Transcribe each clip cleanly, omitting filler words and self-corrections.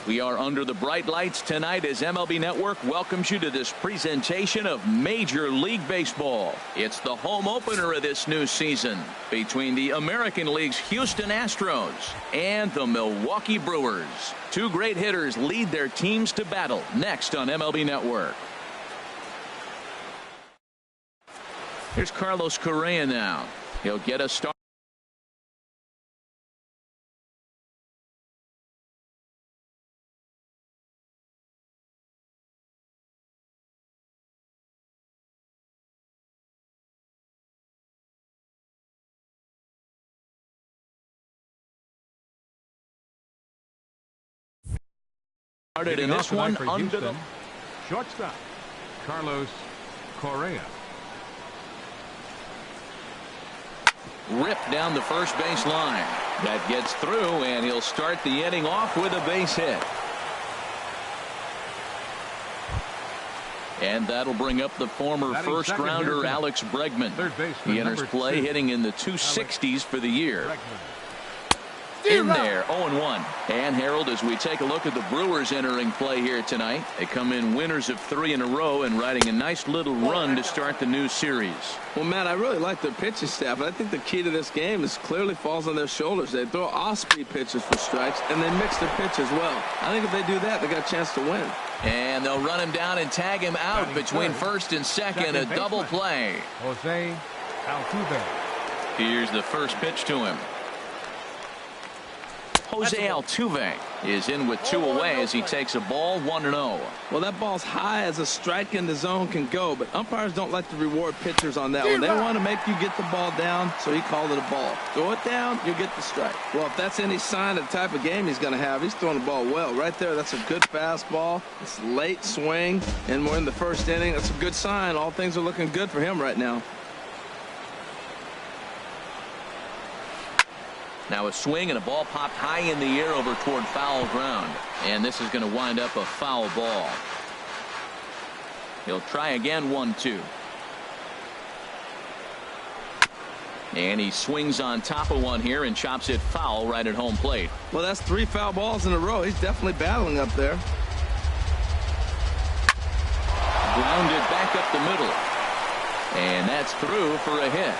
We are under the bright lights tonight as MLB Network welcomes you to this presentation of Major League Baseball. It's the home opener of this new season between the American League's Houston Astros and the Milwaukee Brewers. Two great hitters lead their teams to battle next on MLB Network. Here's Carlos Correa now. He'll get a start. Started in this one under the shortstop, Carlos Correa. Ripped down the first base line. That gets through, and he'll start the inning off with a base hit. And that'll bring up the former first-rounder Alex Bregman. He enters play hitting in the 260s for the year. In there, 0-1. And Harold, as we take a look at the Brewers entering play here tonight, they come in winners of 3 in a row and riding a nice little run to start the new series. Well, Matt, I really like their pitching staff, but I think the key to this game is clearly falls on their shoulders. They throw off-speed pitches for strikes, and they mix their pitch as well. I think if they do that, they got a chance to win. And they'll run him down and tag him out between first and second, a double play. Jose Altuve. Here's the first pitch to him. Jose Altuve is in with 2 away as he takes a ball 1-0. Well, that ball's high as a strike in the zone can go, but umpires don't like to reward pitchers on that one. They want to make you get the ball down, so he called it a ball. Throw it down, you get the strike. Well, if that's any sign of the type of game he's going to have, he's throwing the ball well. Right there, that's a good fastball. It's late swing, and we're in the first inning. That's a good sign. All things are looking good for him right now. Now a swing and a ball popped high in the air over toward foul ground. And this is going to wind up a foul ball. He'll try again, 1-2. And he swings on top of one here and chops it foul right at home plate. Well, that's 3 foul balls in a row. He's definitely battling up there. Grounded back up the middle. And that's through for a hit.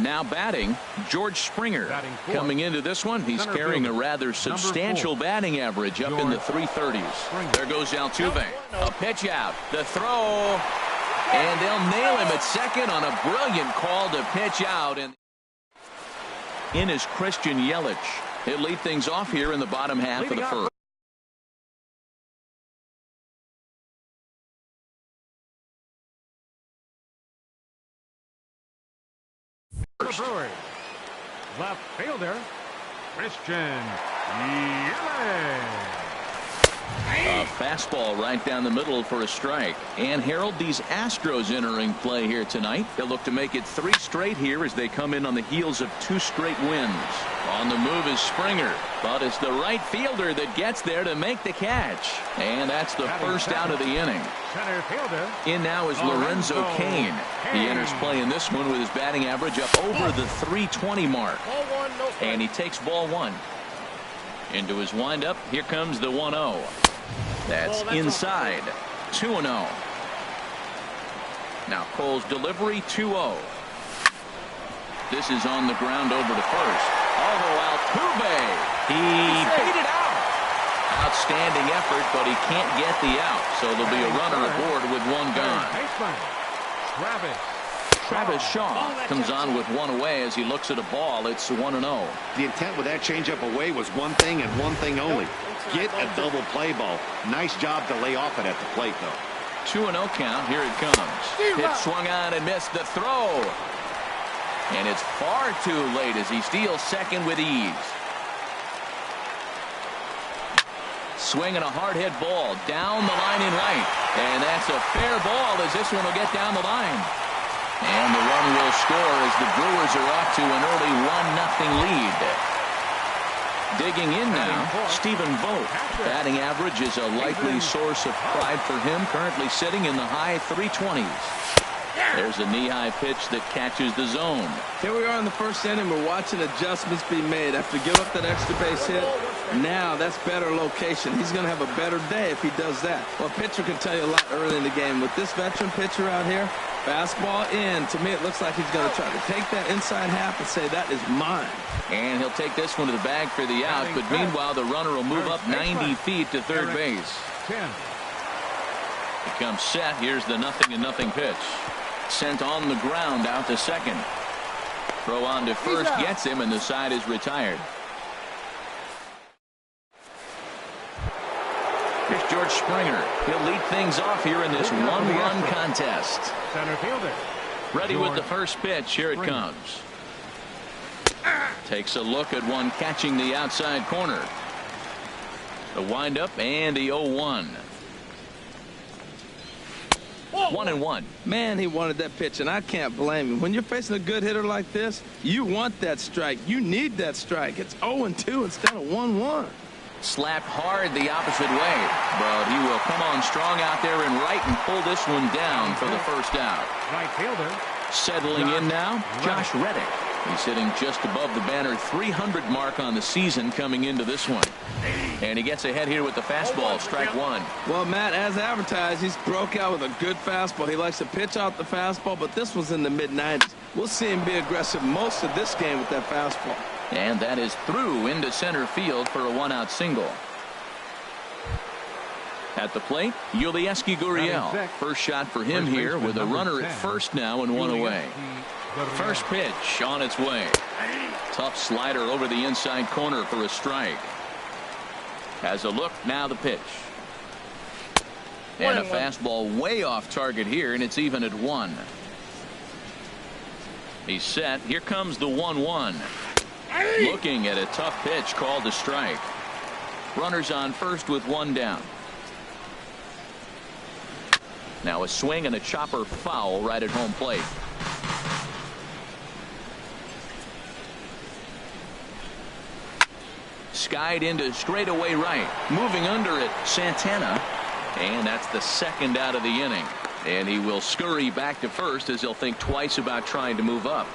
Now batting, George Springer. Coming into this one, he's carrying a rather substantial batting average up in the 330s. There goes Altuve. A pitch out. The throw. And they'll nail him at second on a brilliant call to pitch out. And in is Christian Yelich. He'll lead things off here in the bottom half of the first. Brewers. Left fielder, Christian Yelich. A fastball right down the middle for a strike. And Harold, these Astros entering play here tonight. They'll look to make it 3 straight here as they come in on the heels of 2 straight wins. On the move is Springer, but it's the right fielder that gets there to make the catch. And that's the first out of the inning. Center fielder. In now is Lorenzo Cain. He enters play in this one with his batting average up over the 320 mark. And he takes ball 1. Into his windup, here comes the 1-0. That's inside. 2-0. Now Cole's delivery, 2-0. This is on the ground over to first. Although Altuve, he beat it out. Outstanding effort, but he can't get the out. So there'll be a runner aboard with 1 gone. Travis Shaw comes on with 1 away as he looks at a ball. It's 1-0. The intent with that changeup away was one thing and one thing only. Get a double play ball. Nice job to lay off it at the plate, though. 2-0 count. Here it comes. Hit swung on and missed the throw. And it's far too late as he steals second with ease. Swinging a hard hit ball down the line in right. And that's a fair ball as this one will get down the line. And the run will score as the Brewers are off to an early 1-0 lead. Digging in now, Stephen Vogt. Batting average is a likely source of pride for him, currently sitting in the high 320s. There's a knee-high pitch that catches the zone. Here we are in the first inning. We're watching adjustments be made after give up that extra base hit. Now that's better location. He's going to have a better day if he does that. Well, a pitcher can tell you a lot early in the game. With this veteran pitcher out here, fastball in. To me, it looks like he's going to try to take that inside half and say, that is mine. And he'll take this one to the bag for the out. But meanwhile, the runner will move up 90 feet to third base. He comes set. Here's the 0-0 pitch. Sent on the ground out to second. Throw on to first gets him, and the side is retired. Here's George Springer. He'll lead things off here in this one-run contest. Center fielder. Ready with the first pitch. Here it comes. Takes a look at one catching the outside corner. The windup and the 0-1. 1-1. Man, he wanted that pitch, and I can't blame him. When you're facing a good hitter like this, you want that strike. You need that strike. It's 0-2 instead of 1-1. Slapped hard the opposite way, but he will come on strong out there and right and pull this one down for the first out. Right fielder. Settling in now, Josh Reddick. He's hitting just above the banner 300 mark on the season coming into this one. And he gets ahead here with the fastball, strike one. Well, Matt, as advertised, he's broke out with a good fastball. He likes to pitch out the fastball, but this was in the mid-90s. We'll see him be aggressive most of this game with that fastball. And that is through into center field for a one-out single. At the plate, Yulieski Gurriel. First shot for him here with a runner at first now and one away. First pitch on its way. Tough slider over the inside corner for a strike. Has a look, now the pitch. And a fastball way off target here, and it's even at 1. He's set. Here comes the 1-1. Looking at a tough pitch called a strike. Runners on first with one down. Now a swing and a chopper foul right at home plate. Skied into straightaway right. Moving under it, Santana. And that's the second out of the inning. And he will scurry back to first as he'll think twice about trying to move up.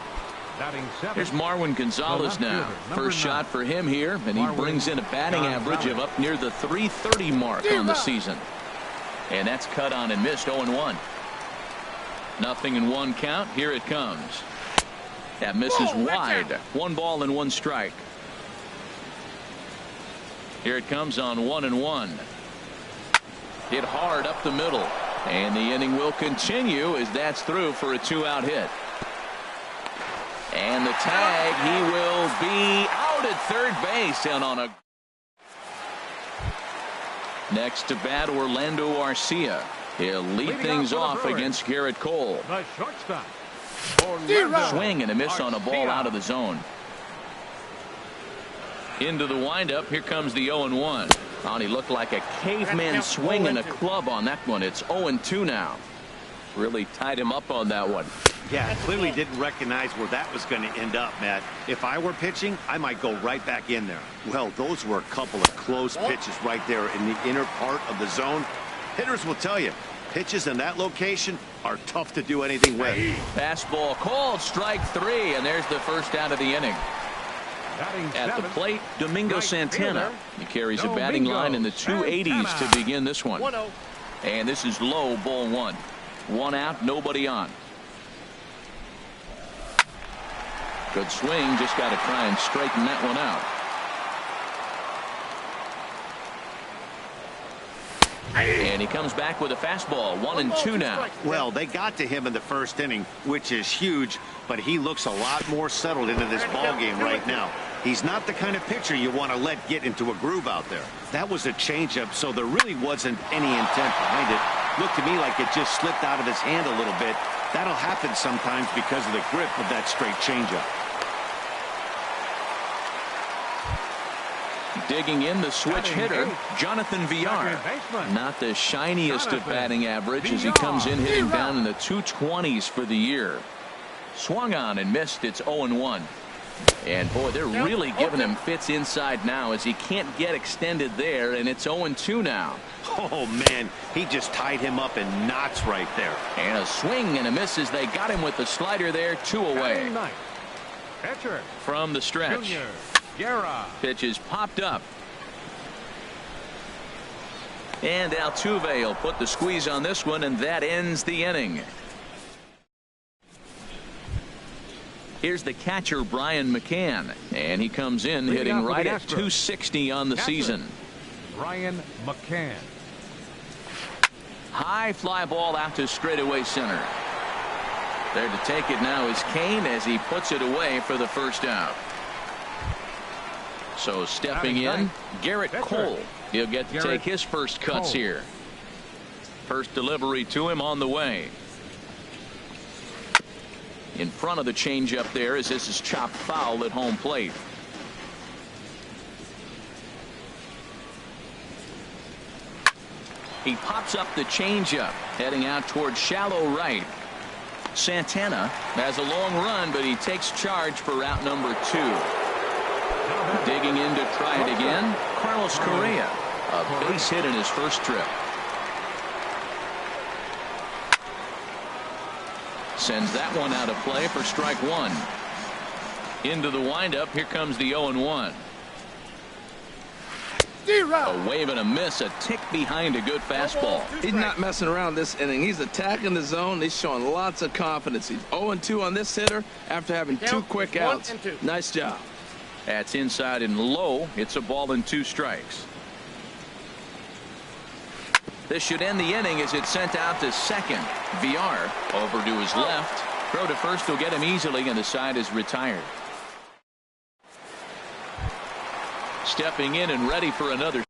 Here's Marwin Gonzalez now. First shot for him here, and he brings in a batting average of up near the 330 mark on the season. And that's cut on and missed. 0-1. 0-1 count. Here it comes. That misses wide. 1 ball and 1 strike. Here it comes on 1-1. Hit hard up the middle. And the inning will continue as that's through for a 2-out hit. And the tag, he will be out at third base and on a. Next to bat, Orlando Arcia. He'll lead things off against Garrett Cole. The shortstop. Swing and a miss on a ball out of the zone. Into the windup. Here comes the 0-1. He looked like a caveman swinging a club on that one. It's 0-2 now. Really tied him up on that one. Yeah, clearly didn't recognize where that was going to end up, Matt. If I were pitching, I might go right back in there. Well, those were a couple of close pitches right there in the inner part of the zone. Hitters will tell you, pitches in that location are tough to do anything with. Fastball called, strike 3, and there's the first out of the inning. At the plate, Domingo Santana. He carries a batting line in the 280s to begin this one. And this is low, ball 1. 1 out, nobody on. Good swing, just got to try and straighten that one out. And he comes back with a fastball. 1-2 now. Well, they got to him in the first inning, which is huge, but he looks a lot more settled into this ball game right now. He's not the kind of pitcher you want to let get into a groove out there. That was a changeup, so there really wasn't any intent behind it. Looked to me like it just slipped out of his hand a little bit. That'll happen sometimes because of the grip of that straight changeup. Digging in, the switch hitter, Jonathan Villar. Not the shiniest of batting average as he comes in hitting down in the 220s for the year. Swung on and missed. It's 0-1. And boy, they're really giving him fits inside now as he can't get extended there, and it's 0-2 now. Oh man, he just tied him up in knots right there. And a swing and a miss as they got him with the slider there. 2 away. Pitcher From the stretch. Junior Guerra. Pitch is popped up. And Altuve will put the squeeze on this one, and that ends the inning. Here's the catcher, Brian McCann, and he comes in hitting right at 260 on the season. Brian McCann. High fly ball out to straightaway center. There to take it now is Kane as he puts it away for the first out. So stepping in, Garrett Cole. He'll get to take his first cuts here. First delivery to him on the way. In front of the changeup there as this is chopped foul at home plate. He pops up the changeup, heading out towards shallow right. Santana has a long run, but he takes charge for route number 2. Digging in to try it again, Carlos Correa. A base hit in his first trip. Sends that one out of play for strike 1. Into the windup, here comes the 0-1. A wave and a miss, a tick behind a good fastball. He's not messing around this inning. He's attacking the zone. He's showing lots of confidence. He's 0-2 on this hitter after having 2 quick outs. Nice job. That's inside and low. It's a ball and 2 strikes. This should end the inning as it's sent out to second. VR over to his left. Throw to first will get him easily, and the side is retired. Stepping in and ready for another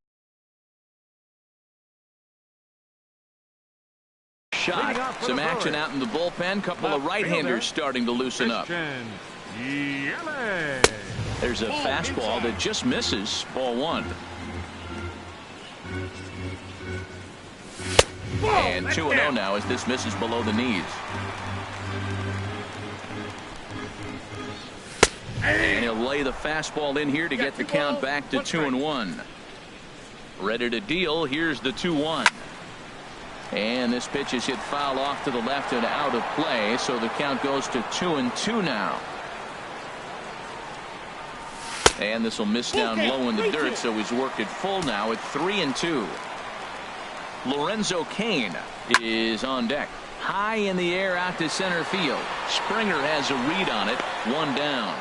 shot. Some action out in the bullpen. Couple of right-handers starting to loosen up. There's a fastball that just misses. Ball 1. And 2-0 now as this misses below the knees. And he'll lay the fastball in here to get the count back to 2-1. Ready to deal. Here's the 2-1. And this pitch is hit foul off to the left and out of play, so the count goes to 2-2 now. And this will miss down low in the dirt, so he's worked it full now at 3-2. Lorenzo Cain is on deck. High in the air out to center field. Springer has a read on it. 1 down.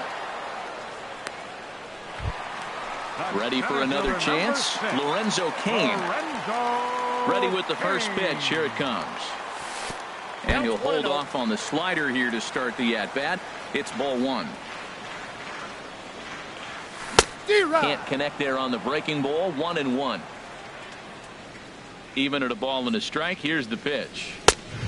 Ready for another chance. Lorenzo Cain. Ready with the first pitch. Here it comes. And he'll hold off on the slider here to start the at-bat. It's ball 1. Can't connect there on the breaking ball. 1-1. Even at a ball and a strike. Here's the pitch.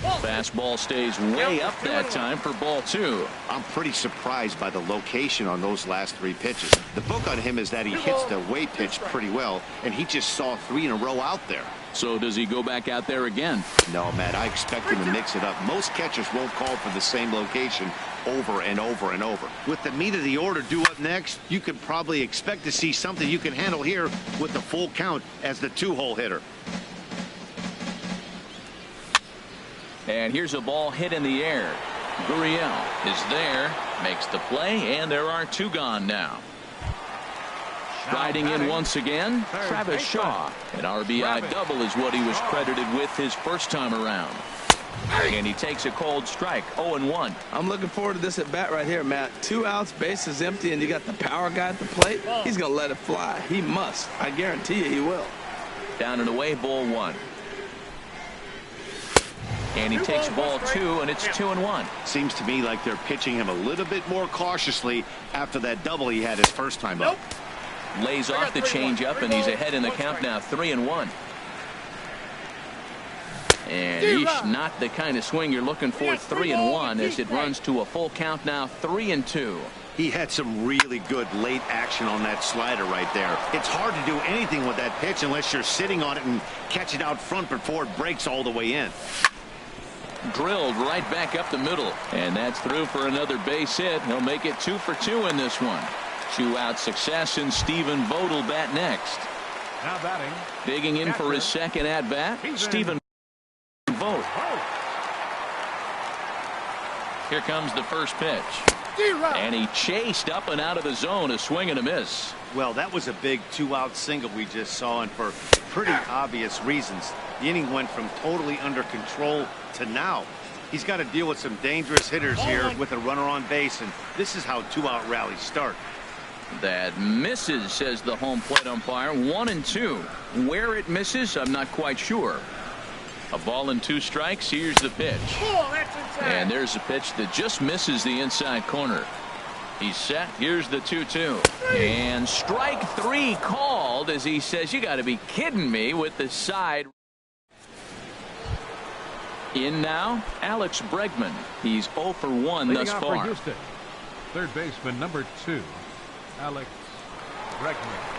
Fastball stays way up that time for ball 2. I'm pretty surprised by the location on those last 3 pitches. The book on him is that he hits the way pitch pretty well, and he just saw 3 in a row out there. So does he go back out there again? No, Matt, I expect him to mix it up. Most catchers won't call for the same location over and over and over. With the meat of the order due up next, you could probably expect to see something you can handle here with the full count as the 2-hole hitter. And here's a ball hit in the air. Gurriel is there, makes the play, and there are 2 gone now. Riding in once again, Travis Shaw. An RBI double is what he was credited with his first time around. And he takes a cold strike. 0-1. I'm looking forward to this at bat right here, Matt. 2 outs, base is empty, and you got the power guy at the plate. He's going to let it fly. He must. I guarantee you he will. Down and away, ball 1. And he takes ball 2, and it's 2-1. Seems to me like they're pitching him a little bit more cautiously after that double he had his first time up. Lays off the changeup, and he's ahead in the count now, 3-1. And he's not the kind of swing you're looking for. 3-1 as it runs to a full count now, 3-2. He had some really good late action on that slider right there. It's hard to do anything with that pitch unless you're sitting on it and catch it out front before it breaks all the way in. drilled right back up the middle. And that's through for another base hit. He'll make it 2 for 2 in this one. 2-out success, and Stephen Vogt will bat next. Now batting. Digging in for his second at bat, Stephen Vogt. Here comes the first pitch. And he chased up and out of the zone, a swing and a miss. Well, that was a big 2-out single we just saw, and for pretty obvious reasons. The inning went from totally under control to now. He's got to deal with some dangerous hitters here with a runner on base, and this is how 2-out rallies start. That misses, says the home plate umpire. 1-2. Where it misses, I'm not quite sure. A ball and 2 strikes. Here's the pitch. And there's a pitch that just misses the inside corner. He's set. Here's the 2-2. And strike 3 called as he says, you got to be kidding me, with the side. In now, Alex Bregman. He's 0 for 1 thus far. For Houston, third baseman number 2, Alex Bregman.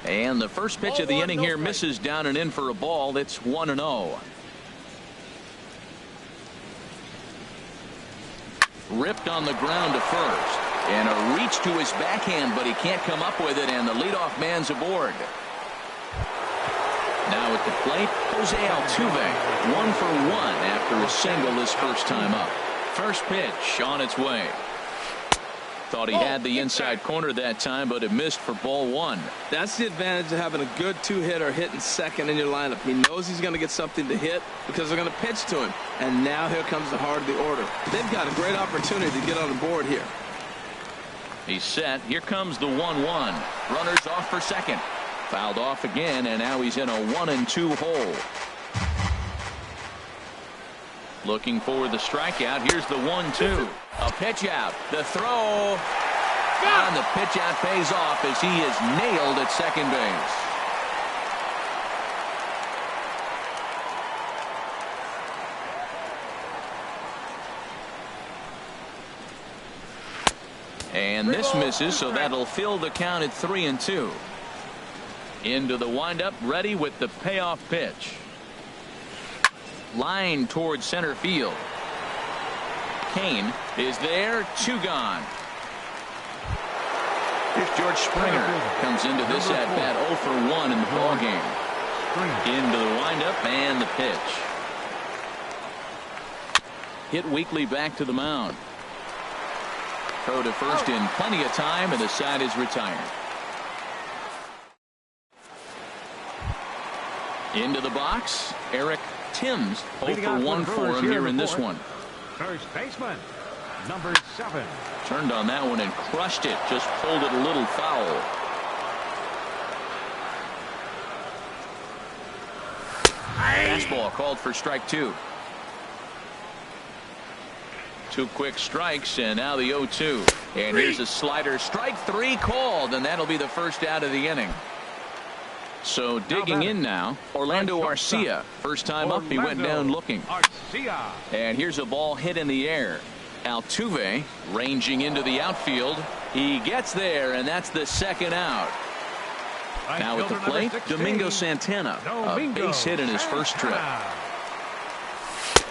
And the first pitch of the inning here misses down and in for a ball. It's 1-0. Ripped on the ground to first. And a reach to his backhand, but he can't come up with it, and the leadoff man's aboard. Now at the plate, Jose Altuve. 1 for 1 after a single his first time up. First pitch on its way. Thought he had the inside corner that time, but it missed for ball 1. That's the advantage of having a good 2-hitter hitting second in your lineup. He knows he's going to get something to hit because they're going to pitch to him. And now here comes the heart of the order. They've got a great opportunity to get on the board here. He's set. Here comes the 1-1. Runners off for second. Fouled off again, and now he's in a 1-2 hole. Looking for the strikeout. Here's the 1-2. A pitch out. The throw. And the pitch out pays off as he is nailed at second base. And this misses, so that'll fill the count at 3-2. Into the windup, ready with the payoff pitch. Line towards center field. Kane is there. 2 gone. Here's George Springer. Comes into this at bat 0 for 1 in the ball game. Into the windup and the pitch. Hit weakly back to the mound. Throw to first in plenty of time, and the side is retired. Into the box, Eric Timms. 0 for 1 for him here in this one. First baseman number 7. Turned on that one and crushed it. Just pulled it a little foul. Fastball called for strike 2. 2 quick strikes, and now the 0-2. And here's a slider. Strike 3 called, and that'll be the first out of the inning. So digging in now, Orlando Arcia. First time up, he went down looking. And here's a ball hit in the air. Altuve ranging into the outfield. He gets there, and that's the second out. Now at the plate, Domingo Santana. A base hit in his first trip.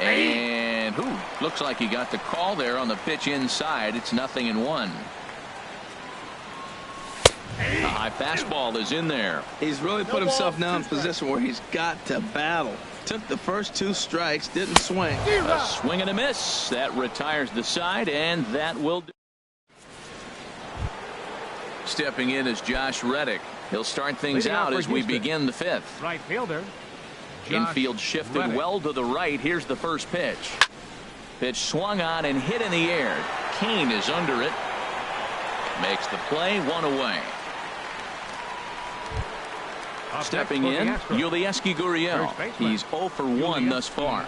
And looks like he got the call there on the pitch inside. It's 0-1. A high fastball is in there. He's really put himself now in a position where he's got to battle. Took the first 2 strikes, didn't swing. A swing and a miss. That retires the side, and that will do. Stepping in is Josh Reddick. He'll start things out as we begin the 5th. Right fielder. Infield shifted well to the right. Here's the first pitch. Pitch swung on and hit in the air. Kane is under it. Makes the play, 1 away. Stepping in, Yulieski Gurriel. He's 0 for 1 thus far.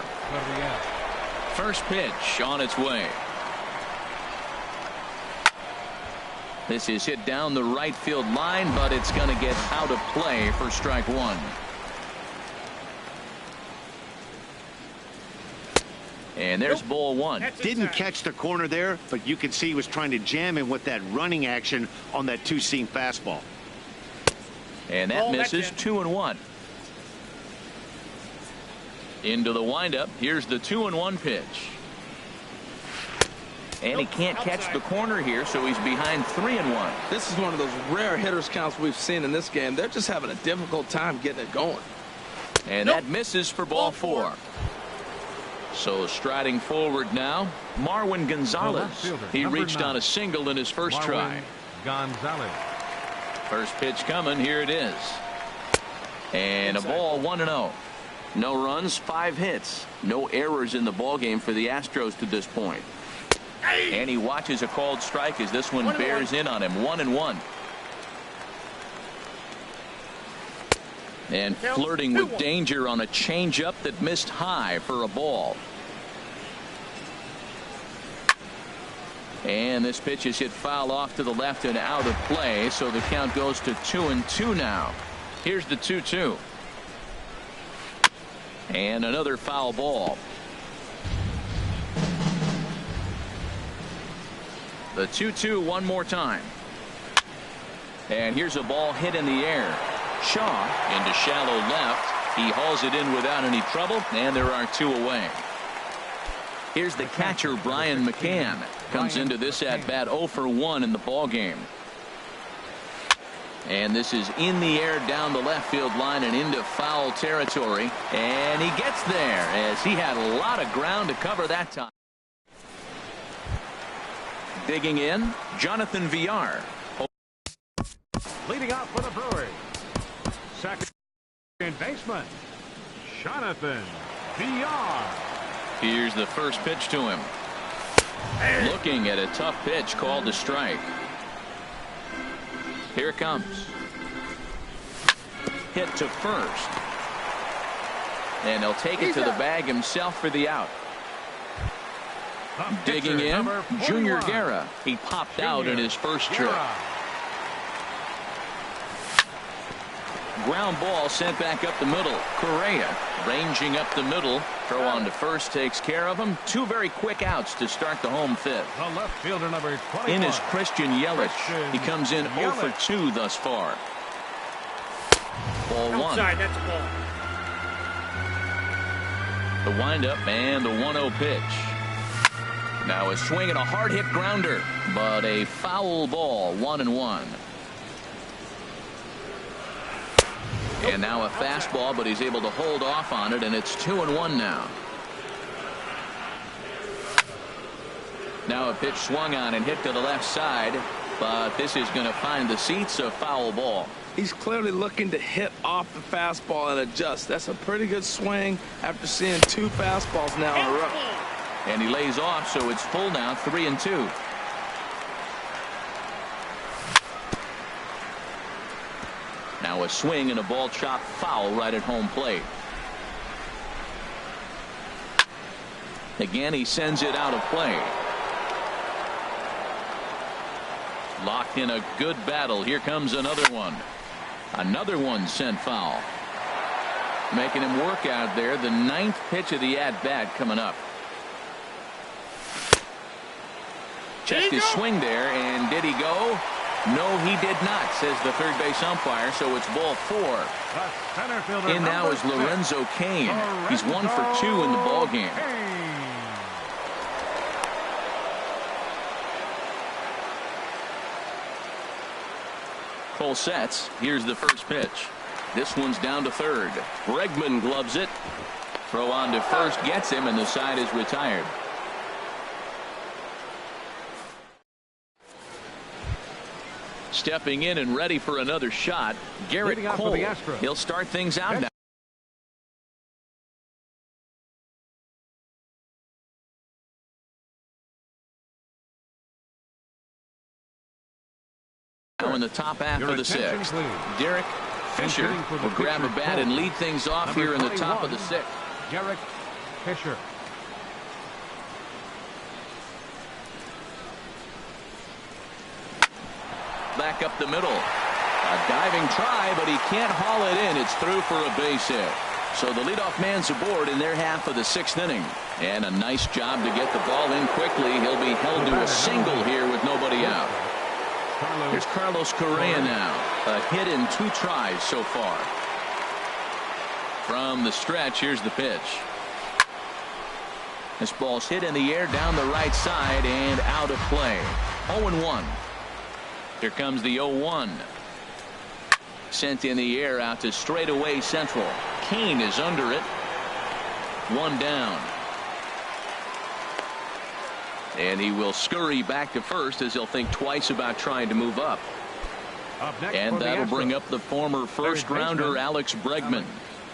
First pitch on its way. This is hit down the right field line, but it's going to get out of play for strike 1. And there's ball 1. Didn't catch the corner there, but you can see he was trying to jam him with that running action on that 2-seam fastball. And that misses. 2-1. Into the windup. Here's the 2-1 pitch. And he can't catch the corner here, so he's behind 3-1. This is one of those rare hitters counts we've seen in this game. They're just having a difficult time getting it going. And that misses for ball 4. So striding forward now, Marwin Gonzalez. He reached on a single in his first try. Gonzalez. First pitch coming. Here it is. And a ball, 1-0. No runs, 5 hits. No errors in the ballgame for the Astros to this point. And he watches a called strike as this one bears in on him. 1-1. And flirting with danger on a changeup that missed high for a ball. And this pitch is hit foul off to the left and out of play, so the count goes to 2-2 now. Here's the 2-2. And another foul ball. The 2-2 one more time. And here's a ball hit in the air. Shaw into shallow left. He hauls it in without any trouble, and there are 2 away. Here's the catcher, Brian McCann. Comes into this at bat 0 for 1 in the ball game. And this is in the air down the left field line and into foul territory. And he gets there as he had a lot of ground to cover that time. Digging in, Jonathan Villar. Leading off for the Brewers. Second baseman, Jonathan Villar. Here's the first pitch to him. Looking at a tough pitch called a strike. Here it comes. Hit to first. And he'll take it to the bag himself for the out. Digging in, Junior Guerra. He popped out in his first trip. Ground ball sent back up the middle. Correa ranging up the middle. Throw on to first takes care of him. 2 very quick outs to start the home fifth. The left fielder, number 21. In is Christian Yelich. He comes in 0 for 2 thus far. Ball 1. That's a ball. The windup and the 1-0 pitch. Now a swing and a hard hit grounder, but a foul ball. 1-1. And now a fastball, but he's able to hold off on it, and it's 2-1 now. Now a pitch swung on and hit to the left side, but this is going to find the seats, a foul ball. He's clearly looking to hit off the fastball and adjust. That's a pretty good swing after seeing 2 fastballs now in a row. And he lays off, so it's full now, 3-2. Now a swing and a ball chopped foul right at home plate. Again, he sends it out of play. Locked in a good battle. Here comes another one. Another one sent foul. Making him work out there. The 9th pitch of the at-bat coming up. Checked his swing there, and did he go? No, he did not, says the third base umpire, so it's ball 4. In now is Lorenzo Cain. He's 1 for 2 in the ball game. Full sets. Here's the first pitch. This one's down to third. Bregman gloves it. Throw on to first gets him, and the side is retired. Stepping in and ready for another shot, Garrett Cole. He'll start things out now. Now in the top half of the 6th, Derek Fisher will grab a bat and lead things off here in the top of the 6th. Derek Fisher. Back up the middle. A diving try, but he can't haul it in. It's through for a base hit. So the leadoff man's aboard in their half of the 6th inning. And a nice job to get the ball in quickly. He'll be held to a single here with nobody out. Here's Carlos Correa now. A hit in 2 tries so far. From the stretch, here's the pitch. This ball's hit in the air down the right side and out of play. 0-1. Here comes the 0-1. Sent in the air out to straightaway central. Kane is under it. One down. And he will scurry back to first as he'll think twice about trying to move up. And that'll bring up the former first-rounder Alex Bregman.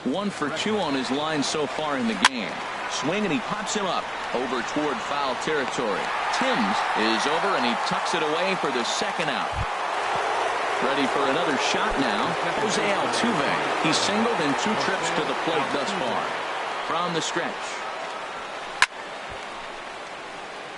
1 for 2 on his line so far in the game. Swing, and he pops him up over toward foul territory. Timms is over, and he tucks it away for the second out. Ready for another shot now. Jose Altuve. He's singled in 2 trips to the plate thus far. From the stretch.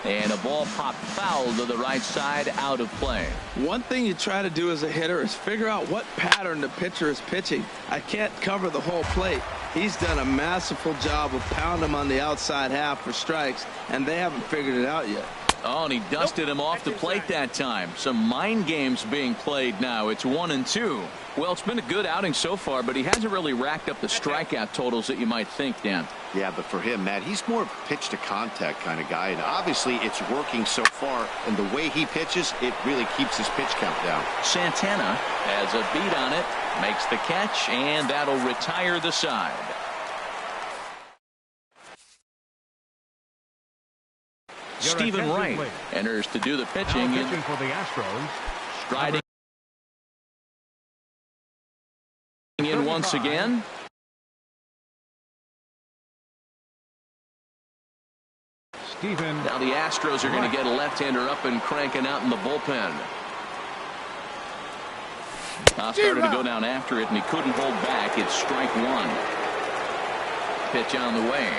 And a ball popped foul to the right side, out of play. One thing you try to do as a hitter is figure out what pattern the pitcher is pitching. I can't cover the whole plate. He's done a masterful job of pounding him on the outside half for strikes, and they haven't figured it out yet. Oh, and he dusted him off the plate that time. Some mind games being played now. It's 1-2. Well, it's been a good outing so far, but he hasn't really racked up the strikeout totals that you might think, Dan. Yeah, but for him, Matt, he's more of a pitch to contact kind of guy, and obviously it's working so far, and the way he pitches, it really keeps his pitch count down. Santana has a beat on it, makes the catch, and that'll retire the side. Stephen Wright enters to do the pitching. Pitching for the Astros. Striding in once again. Stephen. Now the Astros are going to get a left-hander up and cranking out in the bullpen. Started to go down after it, and he couldn't hold back. It's strike 1. Pitch on the way.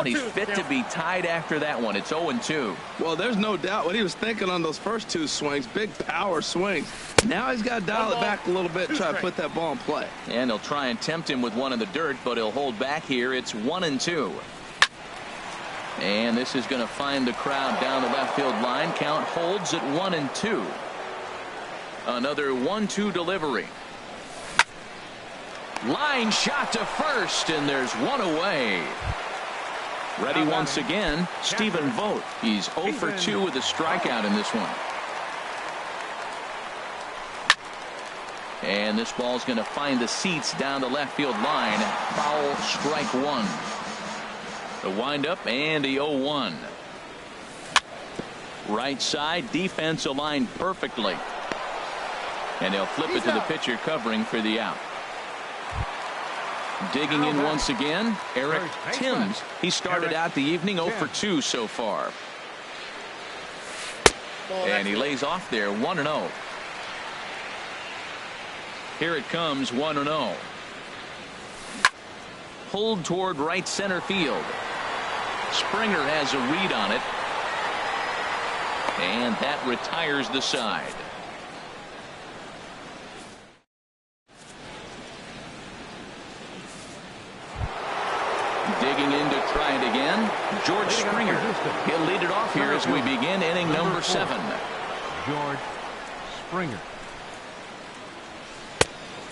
He's fit to be tied after that one. It's 0-2. Well, there's no doubt what he was thinking on those first 2 swings. Big power swings. Now he's got to dial it back a little bit and try to put that ball in play. And they'll try and tempt him with one in the dirt, but he'll hold back here. It's 1-2. And this is going to find the crowd down the left field line. Count holds at 1-2. Another 1-2 delivery. Line shot to first, and there's one away. Ready once again, Stephen Vogt. He's 0 for 2 with a strikeout in this one. And this ball's going to find the seats down the left field line. Foul, strike 1. The windup and the 0-1. Right side, defense aligned perfectly. And they'll flip it to the pitcher covering for the out. Digging in once again, Eric Timms. He started out the evening 0 for 2 so far. And he lays off there, 1-0. Here it comes, 1-0. Pulled toward right center field. Springer has a read on it. And that retires the side. Digging in to try it again, George Springer. He'll lead it off here as we begin inning number 7. George Springer.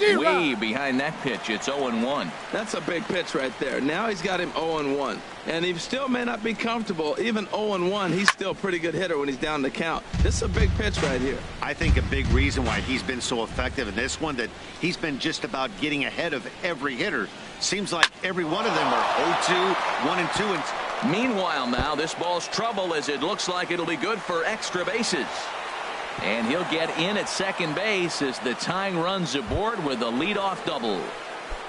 Way behind that pitch. It's 0-1. That's a big pitch right there. Now he's got him 0-1. And he still may not be comfortable. Even 0-1, he's still a pretty good hitter when he's down the count. This is a big pitch right here. I think a big reason why he's been so effective in this one, that he's been just about getting ahead of every hitter. Seems like every one of them are 0-2, 1-2. And meanwhile now, this ball's trouble as it looks like it'll be good for extra bases. And he'll get in at second base as the tying runs aboard with a leadoff double.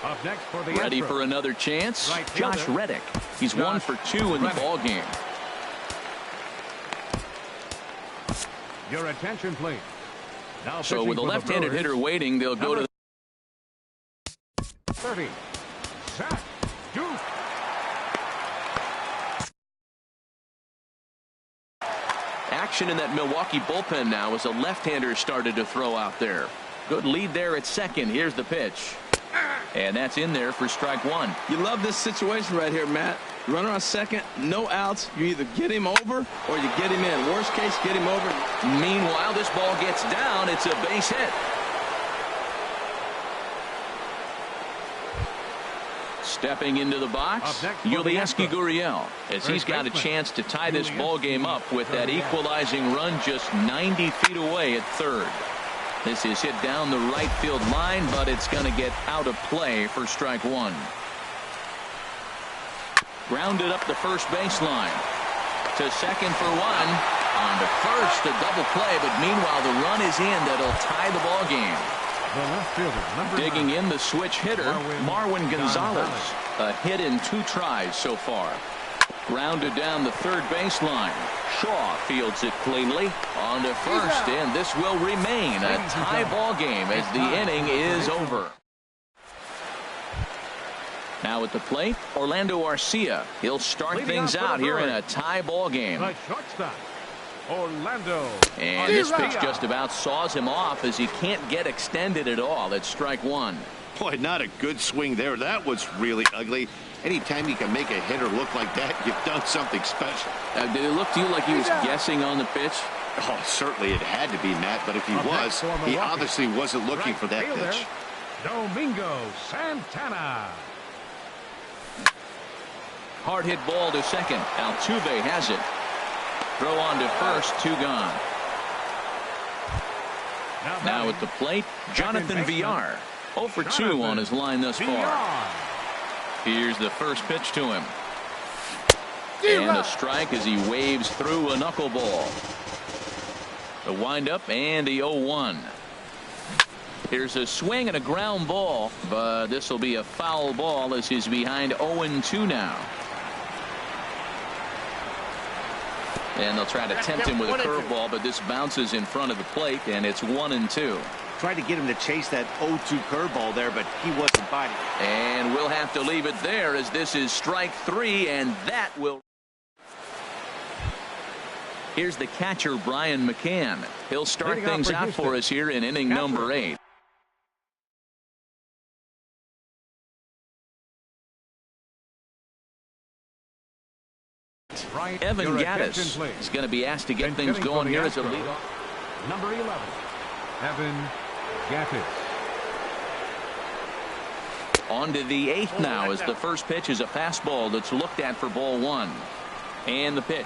Up next for the Ready Astros. for another chance? Right Josh fielder. Reddick. He's 1 for 2 in the ball game. Your attention, please. Now So with a left-handed hitter waiting, they'll go to 30. Set. Duke. action in that Milwaukee bullpen now as a left-hander started to throw out there. Good lead there at second. Here's the pitch. And that's in there for strike 1. You love this situation right here, Matt. Runner on second, no outs. You either get him over or you get him in. Worst case, get him over. Meanwhile, this ball gets down. It's a base hit. Stepping into the box, Yulieski Gurriel, as he's got a chance to tie this ball game up with that equalizing run just 90 feet away at third. This is hit down the right field line, but it's going to get out of play for strike one. Grounded up the first baseline. To second for one. On to first, a double play, but meanwhile the run is in that'll tie the ball game. The left fielder, Digging in the switch hitter, Marwin Gonzalez. A hit in 2 tries so far. Grounded down the third baseline. Shaw fields it cleanly. On to first, and this will remain a tie ball game as the inning is over. Now at the plate, Orlando Arcia. He'll start things out here in a tie ball game. The shortstop, Orlando. And this pitch just about saws him off as he can't get extended at all at strike one. Boy, not a good swing there. That was really ugly. Anytime you can make a hitter look like that, you've done something special. Did it look to you like he was guessing on the pitch? Oh, certainly it had to be, Matt, but if he was, he obviously wasn't looking for that pitch. Domingo Santana. Hard hit ball to second. Altuve has it. Throw on to first, 2 gone. Now at the plate, Jonathan Villar. 0 for 2 on his line thus far. Here's the first pitch to him. And a strike as he waves through a knuckleball. The windup and the 0-1. Here's a swing and a ground ball, but this will be a foul ball as he's behind 0-2 now. And they'll try to tempt him with a curveball, but this bounces in front of the plate, and it's 1-2. Tried to get him to chase that 0-2 curveball there, but he wasn't biting. And we'll have to leave it there as this is strike 3, and that will. Here's the catcher, Brian McCann. He'll start things out for us here in inning number 8. Evan Gattis is going to be asked to get things going here as a leadoff. Number 11, Evan Gattis. On to the 8th now as the first pitch is a fastball that's looked at for ball 1. And the pitch.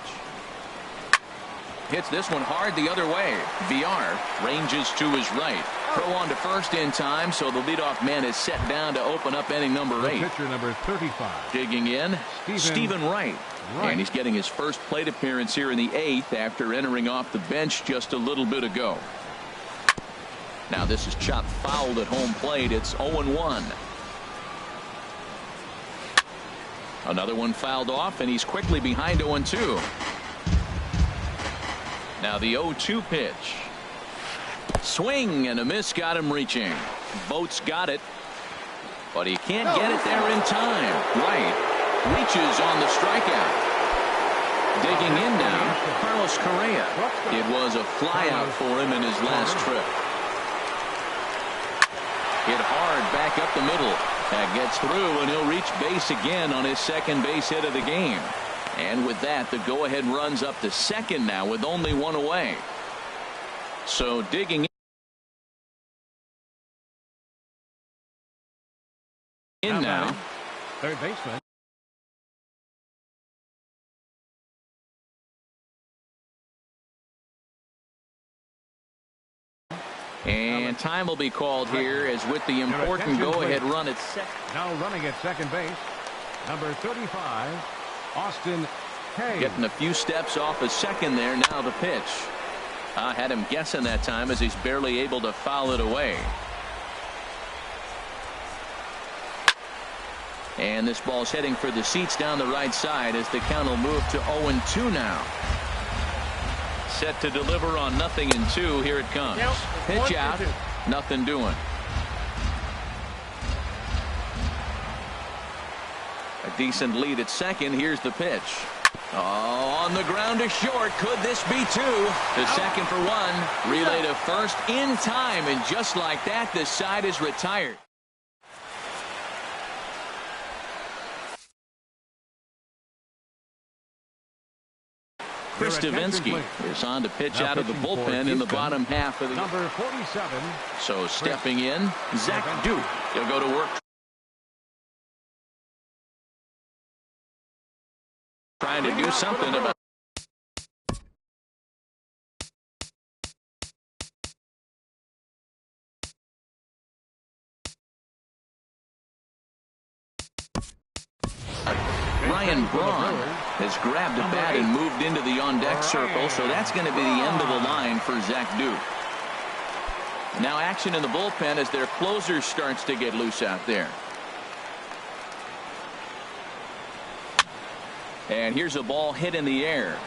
Hits this one hard the other way. Villar ranges to his right. Throw on to first in time, so the leadoff man is set down to open up inning number 8. Pitcher number 35. Digging in, Stephen Wright. And he's getting his first plate appearance here in the 8th after entering off the bench just a little bit ago. Now this is chopped fouled at home plate. It's 0-1. Another one fouled off, and he's quickly behind 0-2. Now the 0-2 pitch. Swing and a miss got him reaching. Boats got it, but he can't get it there in time. Wright reaches on the strikeout. Digging in now, Carlos Correa. It was a flyout for him in his last trip. Hit hard back up the middle. That gets through, and he'll reach base again on his second base hit of the game. And with that, the go-ahead runs up to second now with only 1 away. So digging in now. Third baseman. And time will be called here as with the important go-ahead run at second. Now running at second base, number 35, Austin Hay. Getting a few steps off a second there. Now the pitch. I had him guessing that time as he's barely able to foul it away. And this ball's heading for the seats down the right side as the count will move to 0-2 now. Set to deliver on 0-2. Here it comes. Pitch out. Nothing doing. A decent lead at second. Here's the pitch. Oh, on the ground to short. Could this be 2? The second for 1. Relay to first in time. And just like that, the side is retired. Chris Davinsky is on to pitch out of the bullpen in the bottom half of the number 47. So stepping in, Zach Duke. He'll go to work. Trying to do something about Ryan Braun has grabbed a bat and moved into the on-deck circle, so that's going to be the end of the line for Zach Duke. Now action in the bullpen as their closer starts to get loose out there. And here's a ball hit in the air.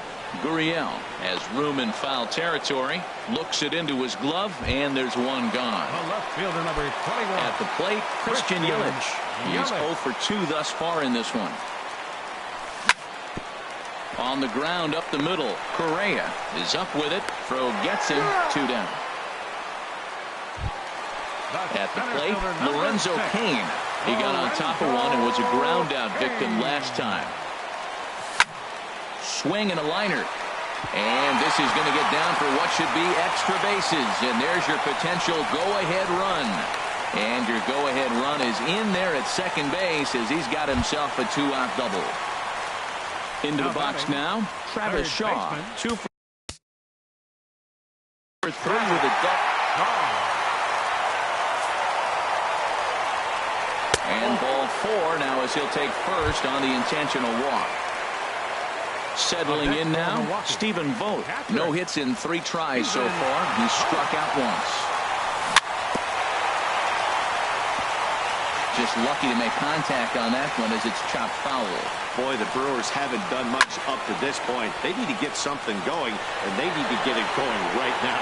Gurriel has room in foul territory, looks it into his glove, and there's one gone. Left fielder number 21. At the plate, Christian Yelich. He's 0 for 2 thus far in this one. On the ground up the middle, Correa is up with it. Throw gets him, 2 down. At the plate, Lorenzo Cain. He got on top of one and was a ground out victim last time. Swing and a liner. And this is going to get down for what should be extra bases. And there's your potential go-ahead run. And your go-ahead run is in there at second base as he's got himself a 2-out double. Into the box now, Travis Shaw. 2 for 3 with a double. And ball 4 now as he'll take first on the intentional walk. Settling in now, Stephen Vogt. No hits in 3 tries so far. He struck out once. Just lucky to make contact on that one as it's chopped foul. Boy, the Brewers haven't done much up to this point. They need to get something going, and they need to get it going right now.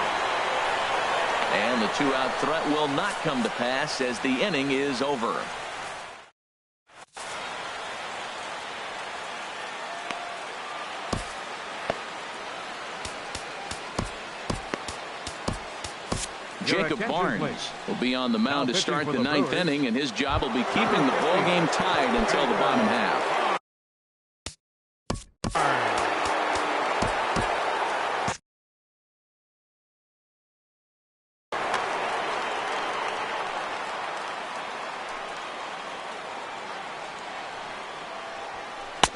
And the 2-out threat will not come to pass as the inning is over. Jacob Barnes will be on the mound to start the 9th inning, and his job will be keeping the ball game tied until the bottom half.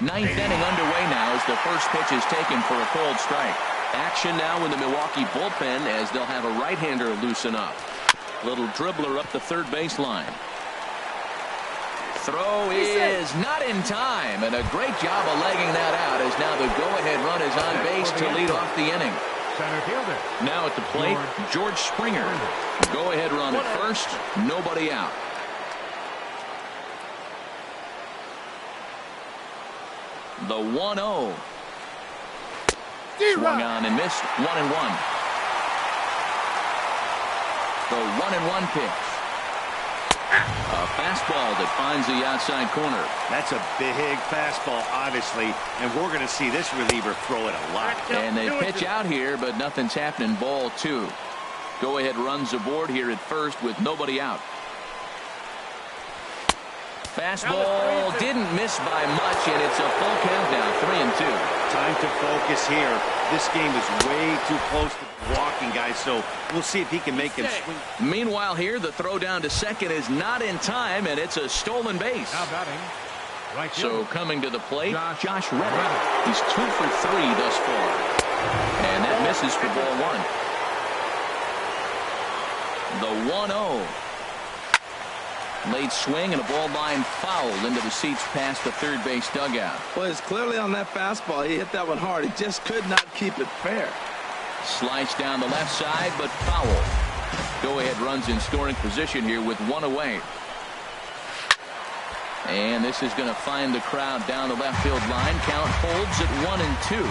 Ninth inning underway now as the first pitch is taken for a cold strike. Action now in the Milwaukee bullpen as they'll have a right-hander loosen up. Little dribbler up the third baseline. Throw is not in time, and a great job of legging that out as now the go-ahead run is on base to lead off the inning. Center fielder. Now at the plate, George Springer. Go-ahead run at first, nobody out. The 1-0. Swung on and missed. 1-1. The 1-1 pitch. A fastball that finds the outside corner. That's a big fastball, obviously, and we're going to see this reliever throw it a lot. And they pitch out here, but nothing's happening. Ball 2. Go ahead runs aboard here at first with nobody out. Fastball didn't miss by much, and it's a full count now, 3-2. Time to focus here. This game is way too close to walking, guys, so we'll see if he can make him swing. Meanwhile here, the throw down to second is not in time, and it's a stolen base. Now batting. Right so coming to the plate, Josh Reddick. He's 2 for 3 thus far. And that misses for ball 1. The 1-0. Late swing and a ball line fouled into the seats past the third base dugout. Well, it's clearly on that fastball. He hit that one hard. He just could not keep it fair. Sliced down the left side, but foul. Go-ahead runs in scoring position here with 1 away. And this is going to find the crowd down the left field line. Count holds at 1-2.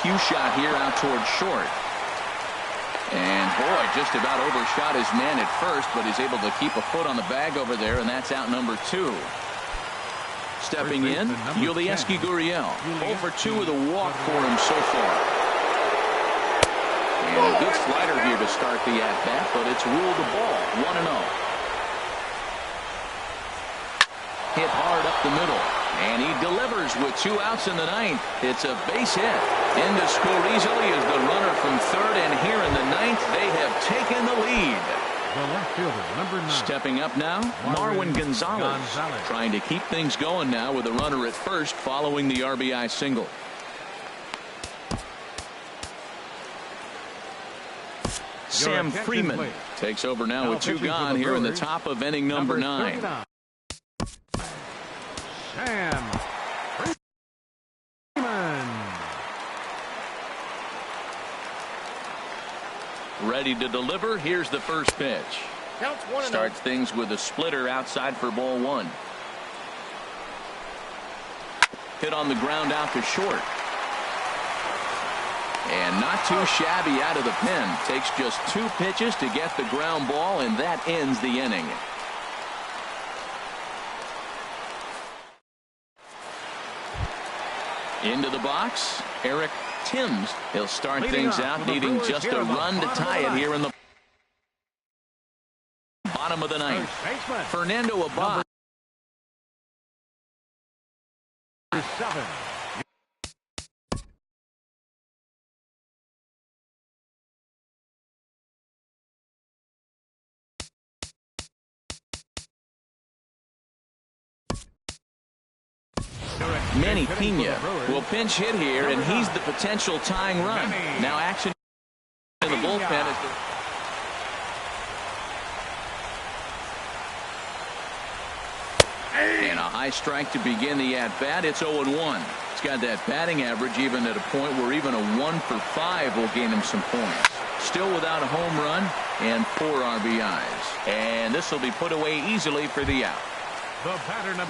Cue shot here out towards short. And boy, just about overshot his man at first, but he's able to keep a foot on the bag over there, and that's out number 2. Stepping in, Yulieski Gurriel. 0 for 2 with a walk for him so far. And a good slider here to start the at-bat, but it's ruled the ball. 1-0. Hit hard up the middle. And he delivers with 2 outs in the 9th. It's a base hit. In to score easily is the runner from third. And here in the 9th, they have taken the lead. The left fielder, number 9. Stepping up now, Marwin Gonzalez. Trying to keep things going now with a runner at first following the RBI single. Sam Freeman takes over now with 2 gone here in the top of inning number 9. Sam Freeman. Ready to deliver. Here's the first pitch. Starts things with a splitter outside for ball 1. Hit on the ground out to short. And not too shabby out of the pen. Takes just 2 pitches to get the ground ball, and that ends the inning. Into the box, Eric Timms. He'll start things out needing just a run to tie it here in the bottom of the 9th. Fernando Abad. 7. Manny Pena will pinch hit here, and he's the potential tying run. Now action in the bullpen. And a high strike to begin the at-bat. It's 0-1. He's got that batting average even at a point where even a 1 for 5 will gain him some points. Still without a home run and 4 RBIs. And this will be put away easily for the out.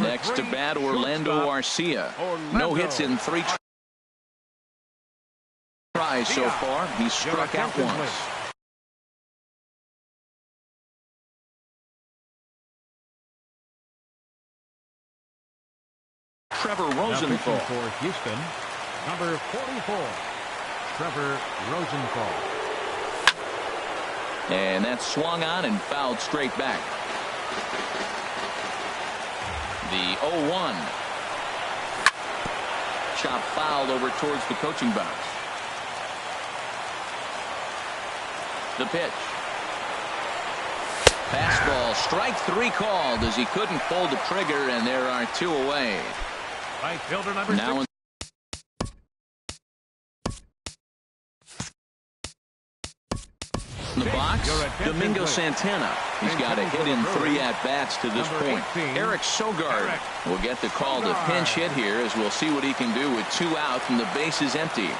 Next to bat, Orlando Arcia. No hits in 3 tries so far. He's struck out once. Trevor Rosenthal. For Houston, number 44, Trevor Rosenthal. And that's swung on and fouled straight back. The 0-1. Chop fouled over towards the coaching box. The pitch. Fastball, strike 3 called as he couldn't pull the trigger, and there are 2 away. Right fielder number now 6. In the box, Domingo Santana. He's got a hit in 3 at-bats to this point. Eric Sogard will get the call to pinch hit here, as we'll see what he can do with 2 outs and the base is empty.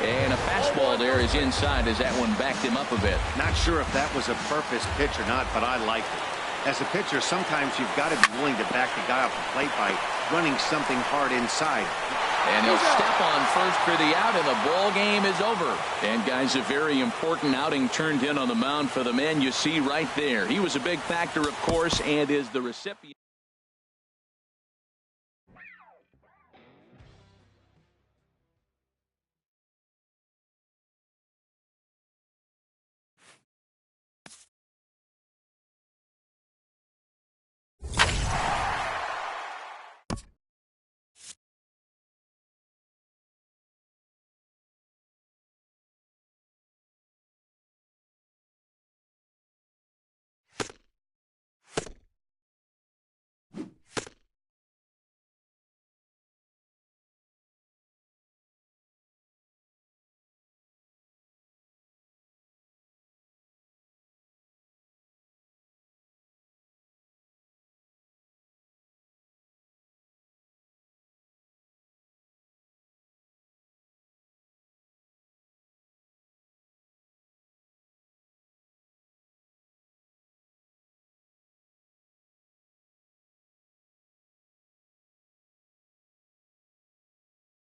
And a fastball there is inside as that one backed him up a bit. Not sure if that was a purpose pitch or not, but I liked it. As a pitcher, sometimes you've got to be willing to back the guy off the plate by running something hard inside. And he'll step on first for the out, and the ball game is over. And guys, a very important outing turned in on the mound for the man you see right there. He was a big factor, of course, and is the recipient.